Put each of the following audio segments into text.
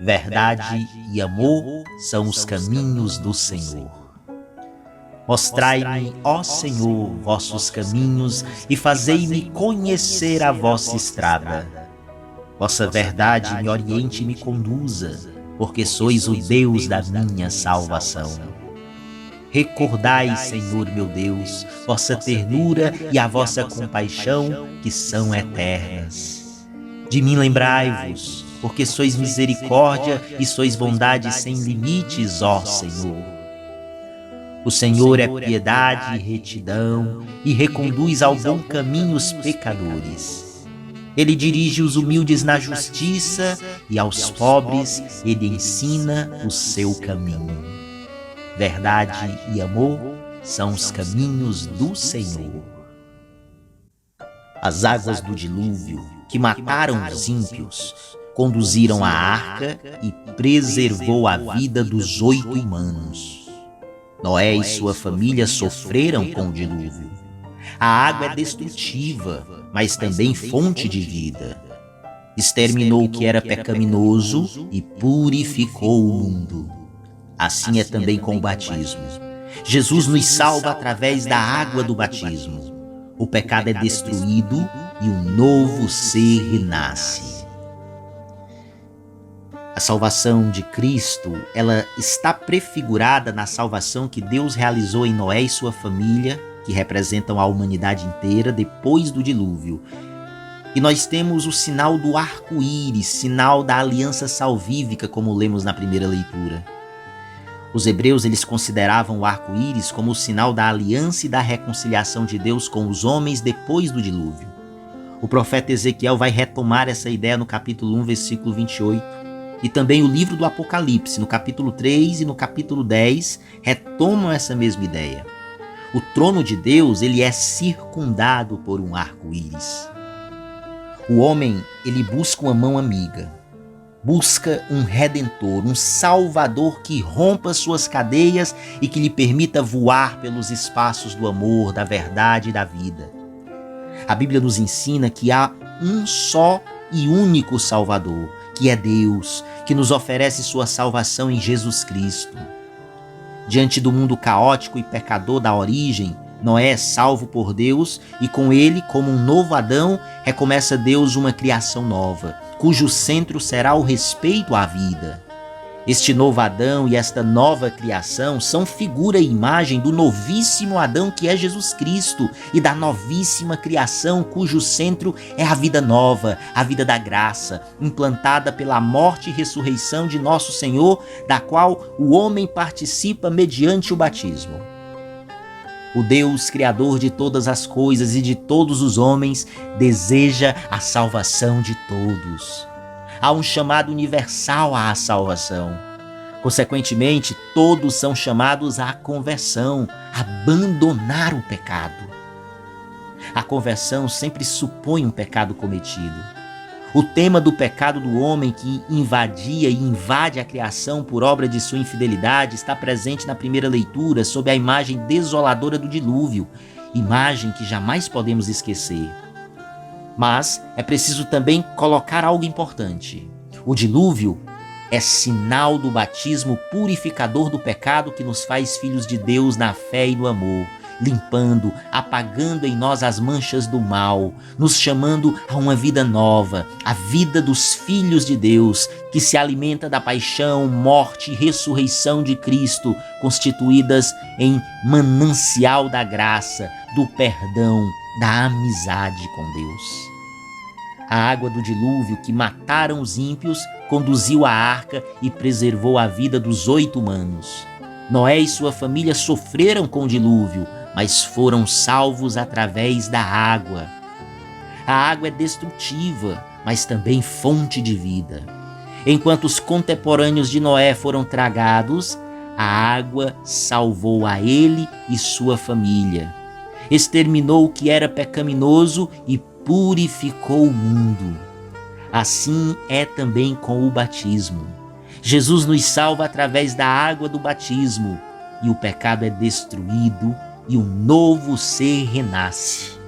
Verdade e amor são os caminhos do Senhor. Mostrai-me, ó Senhor, vossos caminhos e fazei-me conhecer a vossa estrada. Vossa verdade me oriente e me conduza, porque sois o Deus da minha salvação. Recordai, Senhor meu Deus, vossa ternura e a vossa compaixão, que são eternas. De mim lembrai-vos, porque sois misericórdia e sois bondade sem limites, ó Senhor. O Senhor é piedade e retidão, e reconduz ao bom caminho os pecadores. Ele dirige os humildes na justiça, e aos pobres ele ensina o seu caminho. Verdade e amor são os caminhos do Senhor. As águas do dilúvio, que mataram os ímpios, conduziram a arca e preservou a vida dos 8 humanos. Noé e sua família sofreram com o dilúvio. A água é destrutiva, mas também fonte de vida. Exterminou o que era pecaminoso e purificou o mundo. Assim é também com o batismo. Jesus nos salva através da água do batismo. O pecado é destruído e um novo ser renasce. A salvação de Cristo, ela está prefigurada na salvação que Deus realizou em Noé e sua família, que representam a humanidade inteira depois do dilúvio. E nós temos o sinal do arco-íris, sinal da aliança salvífica, como lemos na primeira leitura. Os hebreus, eles consideravam o arco-íris como o sinal da aliança e da reconciliação de Deus com os homens depois do dilúvio. O profeta Ezequiel vai retomar essa ideia no capítulo 1, versículo 28. E também o livro do Apocalipse, no capítulo 3 e no capítulo 10, retomam essa mesma ideia. O trono de Deus, ele é circundado por um arco-íris. O homem, ele busca uma mão amiga. Busca um redentor, um salvador que rompa suas cadeias e que lhe permita voar pelos espaços do amor, da verdade e da vida. A Bíblia nos ensina que há um só e único Salvador, que é Deus, que nos oferece sua salvação em Jesus Cristo. Diante do mundo caótico e pecador da origem, Noé é salvo por Deus e com ele, como um novo Adão, recomeça Deus uma criação nova, cujo centro será o respeito à vida. Este novo Adão e esta nova criação são figura e imagem do novíssimo Adão que é Jesus Cristo e da novíssima criação cujo centro é a vida nova, a vida da graça, implantada pela morte e ressurreição de nosso Senhor, da qual o homem participa mediante o batismo. O Deus Criador de todas as coisas e de todos os homens deseja a salvação de todos. Há um chamado universal à salvação. Consequentemente, todos são chamados à conversão, a abandonar o pecado. A conversão sempre supõe um pecado cometido. O tema do pecado do homem que invadia e invade a criação por obra de sua infidelidade está presente na primeira leitura sob a imagem desoladora do dilúvio, imagem que jamais podemos esquecer. Mas é preciso também colocar algo importante. O dilúvio é sinal do batismo purificador do pecado que nos faz filhos de Deus na fé e no amor, limpando, apagando em nós as manchas do mal, nos chamando a uma vida nova, a vida dos filhos de Deus, que se alimenta da paixão, morte e ressurreição de Cristo, constituídas em manancial da graça, do perdão, da amizade com Deus. A água do dilúvio que mataram os ímpios conduziu a arca e preservou a vida dos 8 humanos. Noé e sua família sofreram com o dilúvio, mas foram salvos através da água. A água é destrutiva, mas também fonte de vida. Enquanto os contemporâneos de Noé foram tragados, a água salvou a ele e sua família. Exterminou o que era pecaminoso e purificou o mundo. Assim é também com o batismo. Jesus nos salva através da água do batismo e o pecado é destruído e um novo ser renasce.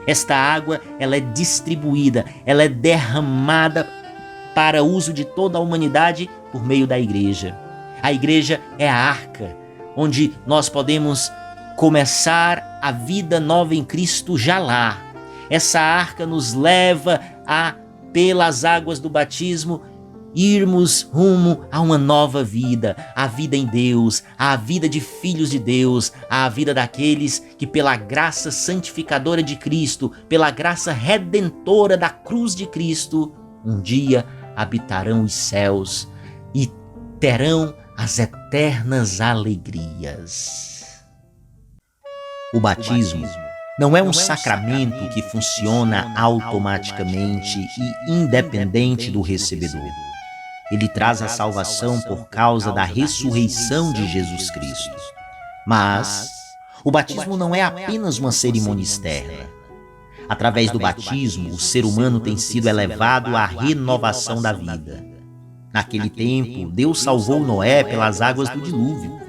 Esta água, ela é distribuída, ela é derramada para uso de toda a humanidade por meio da igreja. A igreja é a arca, onde nós podemos começar a vida nova em Cristo já lá. Essa arca nos leva a, pelas águas do batismo, irmos rumo a uma nova vida, a vida em Deus, a vida de filhos de Deus, a vida daqueles que pela graça santificadora de Cristo, pela graça redentora da cruz de Cristo, um dia habitarão os céus e terão as eternas alegrias. O batismo não é um sacramento que funciona automaticamente e independente do recebedor. Ele traz a salvação por causa da ressurreição de Jesus Cristo. Mas o batismo não é apenas uma cerimônia externa. Através do batismo, o ser humano tem sido elevado à renovação da vida. Naquele tempo, Deus salvou Noé pelas águas do dilúvio.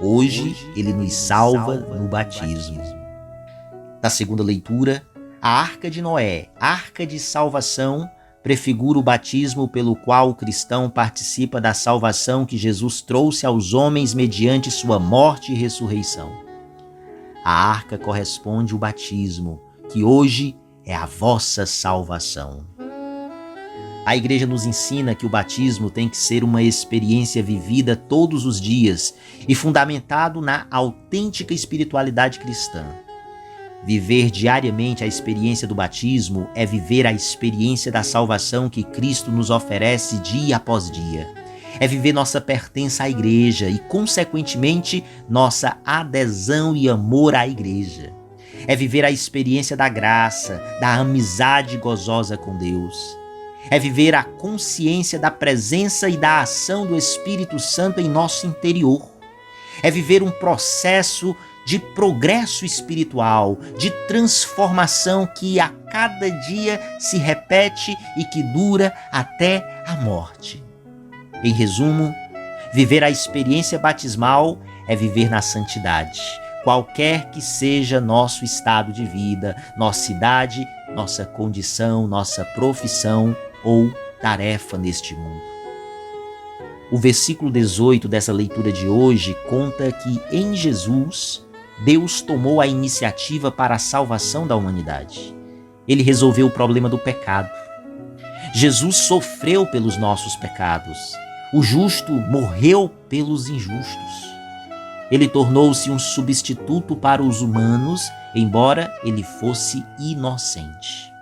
Hoje, Ele nos salva no batismo. Na segunda leitura, a Arca de Noé, Arca de Salvação, prefigura o batismo pelo qual o cristão participa da salvação que Jesus trouxe aos homens mediante sua morte e ressurreição. A arca corresponde ao batismo, que hoje é a vossa salvação. A igreja nos ensina que o batismo tem que ser uma experiência vivida todos os dias e fundamentado na autêntica espiritualidade cristã. Viver diariamente a experiência do batismo é viver a experiência da salvação que Cristo nos oferece dia após dia. É viver nossa pertença à igreja e, consequentemente, nossa adesão e amor à igreja. É viver a experiência da graça, da amizade gozosa com Deus. É viver a consciência da presença e da ação do Espírito Santo em nosso interior. É viver um processo de progresso espiritual, de transformação que a cada dia se repete e que dura até a morte. Em resumo, viver a experiência batismal é viver na santidade, qualquer que seja nosso estado de vida, nossa idade, nossa condição, nossa profissão ou tarefa neste mundo. O versículo 18 dessa leitura de hoje conta que em Jesus, Deus tomou a iniciativa para a salvação da humanidade. Ele resolveu o problema do pecado. Jesus sofreu pelos nossos pecados. O justo morreu pelos injustos. Ele tornou-se um substituto para os humanos, embora ele fosse inocente.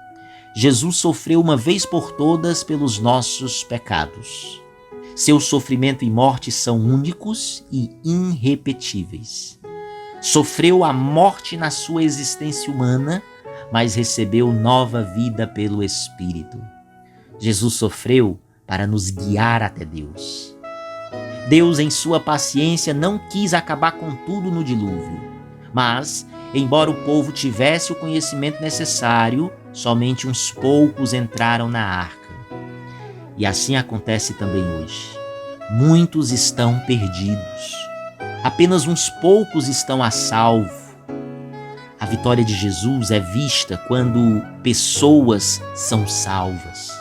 Jesus sofreu uma vez por todas pelos nossos pecados. Seu sofrimento e morte são únicos e irrepetíveis. Sofreu a morte na sua existência humana, mas recebeu nova vida pelo Espírito. Jesus sofreu para nos guiar até Deus. Deus, em sua paciência, não quis acabar com tudo no dilúvio, mas, embora o povo tivesse o conhecimento necessário, somente uns poucos entraram na arca. E assim acontece também hoje. Muitos estão perdidos. Apenas uns poucos estão a salvo. A vitória de Jesus é vista quando pessoas são salvas.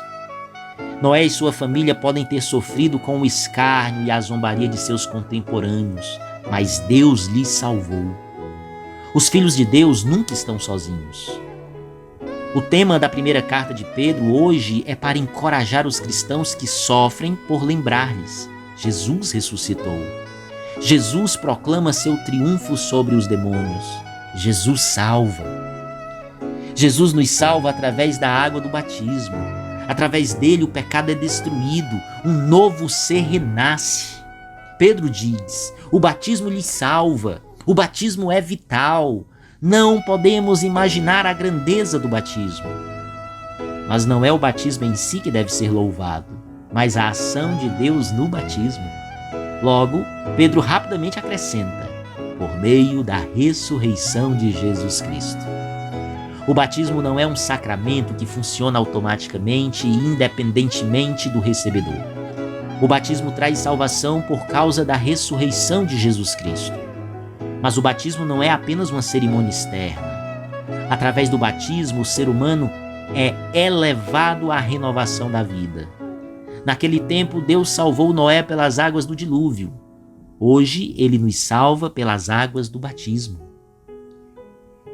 Noé e sua família podem ter sofrido com o escárnio e a zombaria de seus contemporâneos, mas Deus lhes salvou. Os filhos de Deus nunca estão sozinhos. O tema da primeira carta de Pedro hoje é para encorajar os cristãos que sofrem por lembrar-lhes: Jesus ressuscitou. Jesus proclama seu triunfo sobre os demônios. Jesus salva. Jesus nos salva através da água do batismo. Através dele o pecado é destruído, um novo ser renasce. Pedro diz: o batismo lhe salva, o batismo é vital. Não podemos imaginar a grandeza do batismo. Mas não é o batismo em si que deve ser louvado, mas a ação de Deus no batismo. Logo, Pedro rapidamente acrescenta: por meio da ressurreição de Jesus Cristo. O batismo não é um sacramento que funciona automaticamente e independentemente do recebedor. O batismo traz salvação por causa da ressurreição de Jesus Cristo. Mas o batismo não é apenas uma cerimônia externa. Através do batismo, o ser humano é elevado à renovação da vida. Naquele tempo, Deus salvou Noé pelas águas do dilúvio. Hoje, ele nos salva pelas águas do batismo.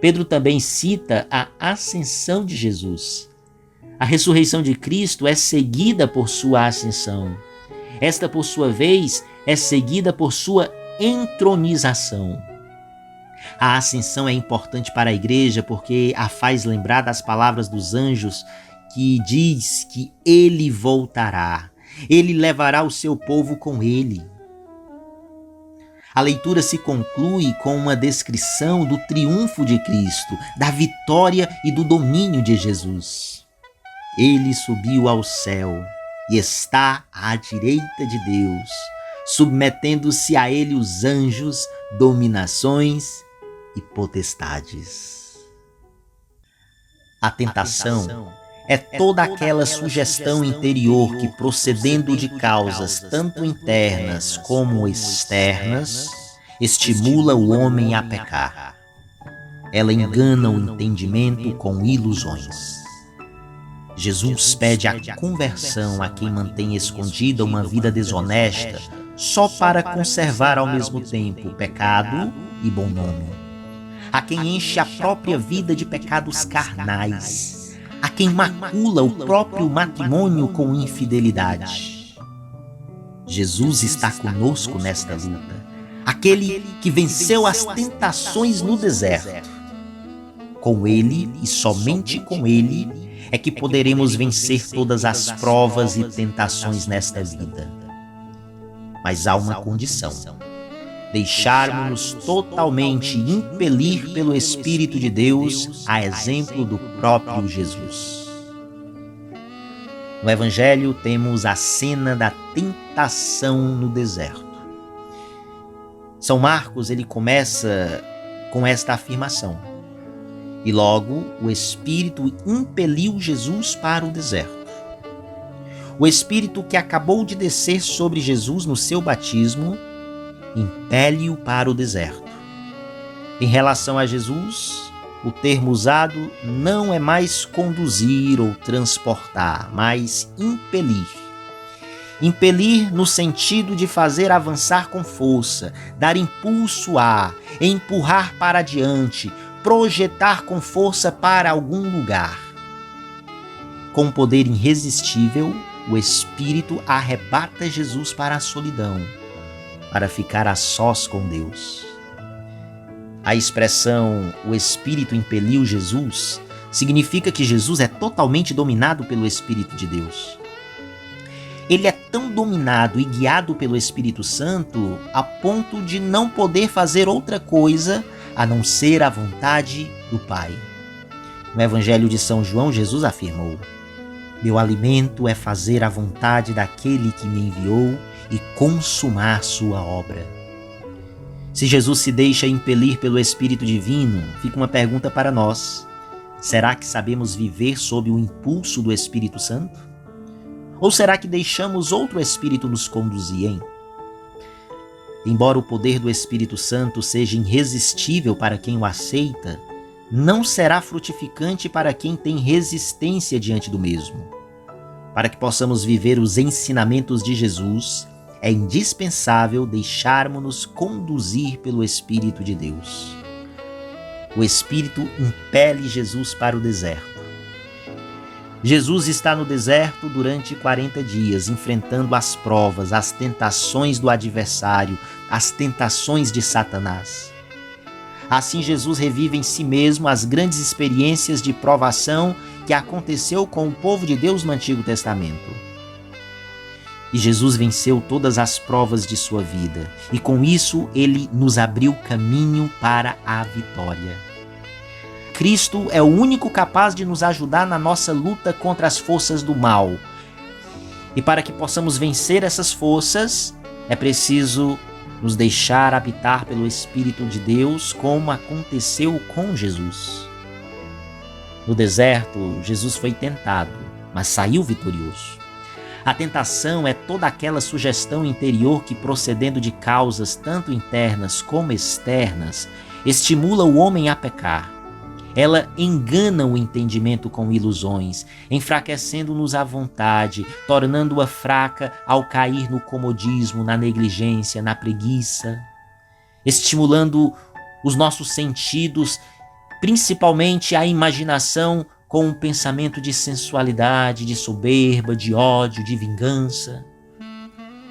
Pedro também cita a ascensão de Jesus. A ressurreição de Cristo é seguida por sua ascensão. Esta, por sua vez, é seguida por sua entronização. A ascensão é importante para a igreja porque a faz lembrar das palavras dos anjos que diz que ele voltará. Ele levará o seu povo com ele. A leitura se conclui com uma descrição do triunfo de Cristo, da vitória e do domínio de Jesus. Ele subiu ao céu e está à direita de Deus, submetendo-se a ele os anjos, dominações e potestades. A tentação é toda aquela sugestão interior que, procedendo de causas tanto internas como externas, estimula o homem a pecar. Ela engana o entendimento com ilusões. Jesus pede a conversão a quem mantém escondida uma vida desonesta só para conservar ao mesmo tempo pecado e bom nome. A quem enche a própria vida de pecados carnais. A quem macula o próprio matrimônio com infidelidade. Jesus está conosco nesta luta. Aquele que venceu as tentações no deserto. Com ele e somente com ele é que poderemos vencer todas as provas e tentações nesta vida. Mas há uma condição: deixarmos-nos totalmente impelir pelo Espírito de Deus, a exemplo do próprio Jesus. No Evangelho temos a cena da tentação no deserto. São Marcos ele começa com esta afirmação: e logo o Espírito impeliu Jesus para o deserto. O Espírito que acabou de descer sobre Jesus no seu batismo impele-o para o deserto. Em relação a Jesus, o termo usado não é mais conduzir ou transportar, mas impelir. Impelir no sentido de fazer avançar com força, dar impulso a, empurrar para adiante, projetar com força para algum lugar. Com poder irresistível, o Espírito arrebata Jesus para a solidão, para ficar a sós com Deus. A expressão "o Espírito impeliu Jesus" significa que Jesus é totalmente dominado pelo Espírito de Deus. Ele é tão dominado e guiado pelo Espírito Santo a ponto de não poder fazer outra coisa a não ser a vontade do Pai. No Evangelho de São João, Jesus afirmou: "Meu alimento é fazer a vontade daquele que me enviou e consumar sua obra." Se Jesus se deixa impelir pelo Espírito Divino, fica uma pergunta para nós: será que sabemos viver sob o impulso do Espírito Santo? Ou será que deixamos outro Espírito nos conduzir, hein? Embora o poder do Espírito Santo seja irresistível para quem o aceita, não será frutificante para quem tem resistência diante do mesmo. Para que possamos viver os ensinamentos de Jesus, é indispensável deixarmos-nos conduzir pelo Espírito de Deus. O Espírito impele Jesus para o deserto. Jesus está no deserto durante 40 dias, enfrentando as provas, as tentações do adversário, as tentações de Satanás. Assim, Jesus revive em si mesmo as grandes experiências de provação que aconteceu com o povo de Deus no Antigo Testamento. E Jesus venceu todas as provas de sua vida, e com isso ele nos abriu caminho para a vitória. Cristo é o único capaz de nos ajudar na nossa luta contra as forças do mal. E para que possamos vencer essas forças, é preciso nos deixar habitar pelo Espírito de Deus, como aconteceu com Jesus. No deserto, Jesus foi tentado, mas saiu vitorioso. A tentação é toda aquela sugestão interior que, procedendo de causas tanto internas como externas, estimula o homem a pecar. ela engana o entendimento com ilusões, enfraquecendo-nos a vontade, tornando-a fraca ao cair no comodismo, na negligência, na preguiça, estimulando os nossos sentidos, principalmente a imaginação, com um pensamento de sensualidade, de soberba, de ódio, de vingança.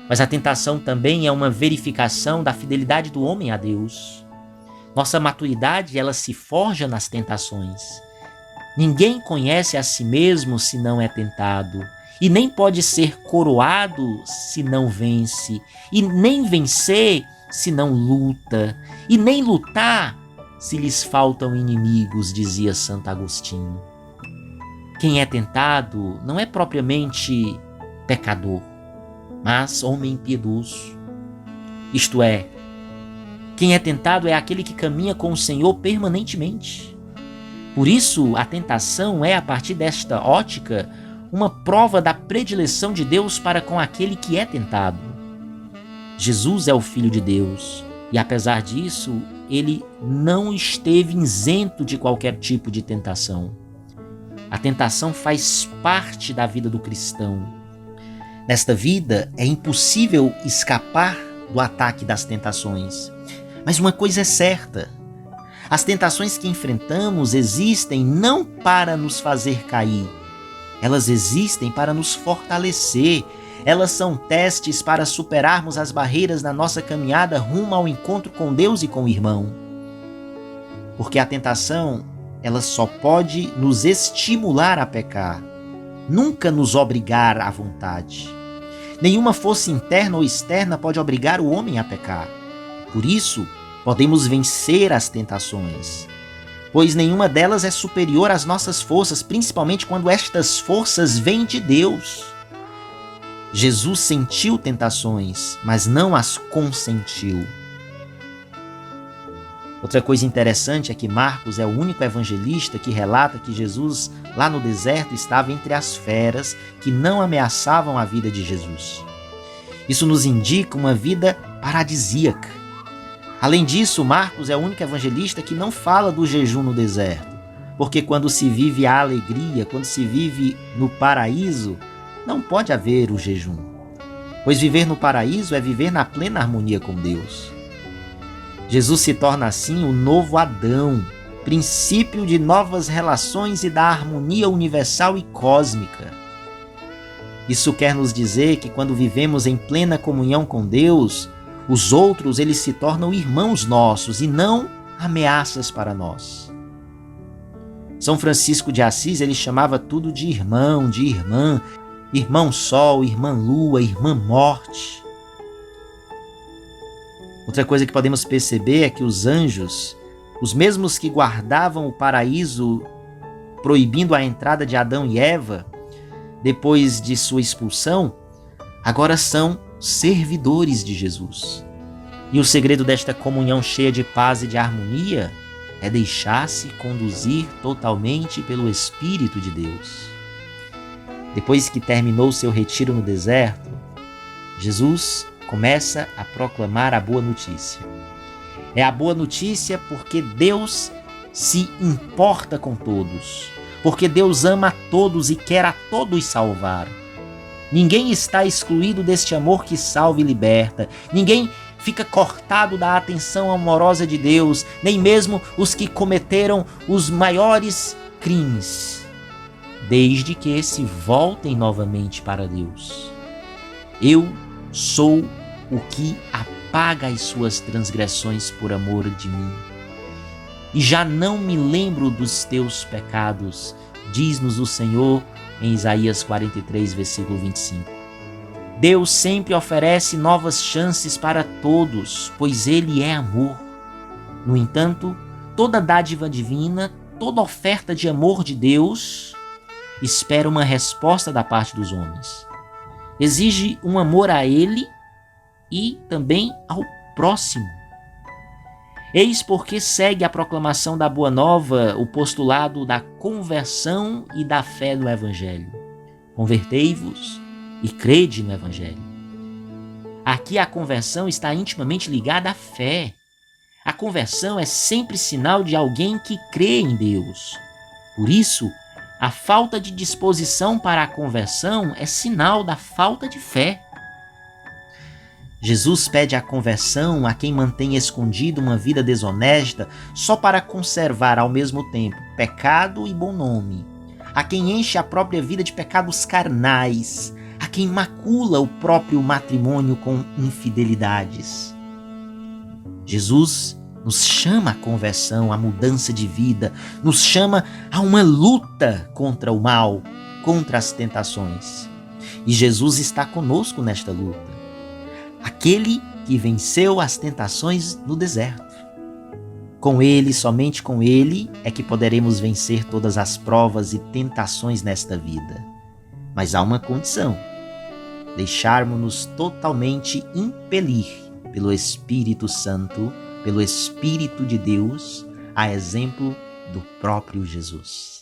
Mas a tentação também é uma verificação da fidelidade do homem a Deus. Nossa maturidade, ela se forja nas tentações. Ninguém conhece a si mesmo se não é tentado, e nem pode ser coroado se não vence, e nem vencer se não luta, e nem lutar se lhes faltam inimigos, dizia Santo Agostinho. Quem é tentado não é propriamente pecador, mas homem piedoso. Isto é, quem é tentado é aquele que caminha com o Senhor permanentemente. Por isso, a tentação é, a partir desta ótica, uma prova da predileção de Deus para com aquele que é tentado. Jesus é o Filho de Deus e, apesar disso, ele não esteve isento de qualquer tipo de tentação. A tentação faz parte da vida do cristão. Nesta vida, é impossível escapar do ataque das tentações. Mas uma coisa é certa: as tentações que enfrentamos existem não para nos fazer cair, elas existem para nos fortalecer. Elas são testes para superarmos as barreiras na nossa caminhada rumo ao encontro com Deus e com o irmão. Porque a tentação, ela só pode nos estimular a pecar, nunca nos obrigar à vontade. Nenhuma força interna ou externa pode obrigar o homem a pecar. Por isso, podemos vencer as tentações, pois nenhuma delas é superior às nossas forças, principalmente quando estas forças vêm de Deus. Jesus sentiu tentações, mas não as consentiu. Outra coisa interessante é que Marcos é o único evangelista que relata que Jesus, lá no deserto, estava entre as feras que não ameaçavam a vida de Jesus. Isso nos indica uma vida paradisíaca. Além disso, Marcos é o único evangelista que não fala do jejum no deserto, porque quando se vive a alegria, quando se vive no paraíso, não pode haver o jejum, pois viver no paraíso é viver na plena harmonia com Deus. Jesus se torna assim o novo Adão, princípio de novas relações e da harmonia universal e cósmica. Isso quer nos dizer que quando vivemos em plena comunhão com Deus, os outros eles se tornam irmãos nossos e não ameaças para nós. São Francisco de Assis, ele chamava tudo de irmão, de irmã, irmão sol, irmã lua, irmã morte. Outra coisa que podemos perceber é que os anjos, os mesmos que guardavam o paraíso, proibindo a entrada de Adão e Eva, depois de sua expulsão, agora são servidores de Jesus. E o segredo desta comunhão cheia de paz e de harmonia é deixar-se conduzir totalmente pelo Espírito de Deus. Depois que terminou seu retiro no deserto, Jesus começa a proclamar a boa notícia. É a boa notícia porque Deus se importa com todos, porque Deus ama a todos e quer a todos salvar. Ninguém está excluído deste amor que salva e liberta. Ninguém fica cortado da atenção amorosa de Deus, nem mesmo os que cometeram os maiores crimes, desde que se voltem novamente para Deus. Eu sou o que apaga as suas transgressões por amor de mim, e já não me lembro dos teus pecados, diz-nos o Senhor em Isaías 43, versículo 25. Deus sempre oferece novas chances para todos, pois Ele é amor. No entanto, toda dádiva divina, toda oferta de amor de Deus, espera uma resposta da parte dos homens. Exige um amor a Ele e também ao próximo. Eis porque segue a proclamação da Boa Nova o postulado da conversão e da fé no Evangelho. Convertei-vos e crede no Evangelho. Aqui a conversão está intimamente ligada à fé. A conversão é sempre sinal de alguém que crê em Deus. Por isso, a falta de disposição para a conversão é sinal da falta de fé. Jesus pede a conversão a quem mantém escondido uma vida desonesta só para conservar ao mesmo tempo pecado e bom nome, a quem enche a própria vida de pecados carnais, a quem macula o próprio matrimônio com infidelidades. Jesus nos chama à conversão, à mudança de vida, nos chama a uma luta contra o mal, contra as tentações. E Jesus está conosco nesta luta. Aquele que venceu as tentações no deserto. Com Ele, somente com Ele, é que poderemos vencer todas as provas e tentações nesta vida. Mas há uma condição: deixarmos-nos totalmente impelir pelo Espírito Santo, pelo Espírito de Deus, a exemplo do próprio Jesus.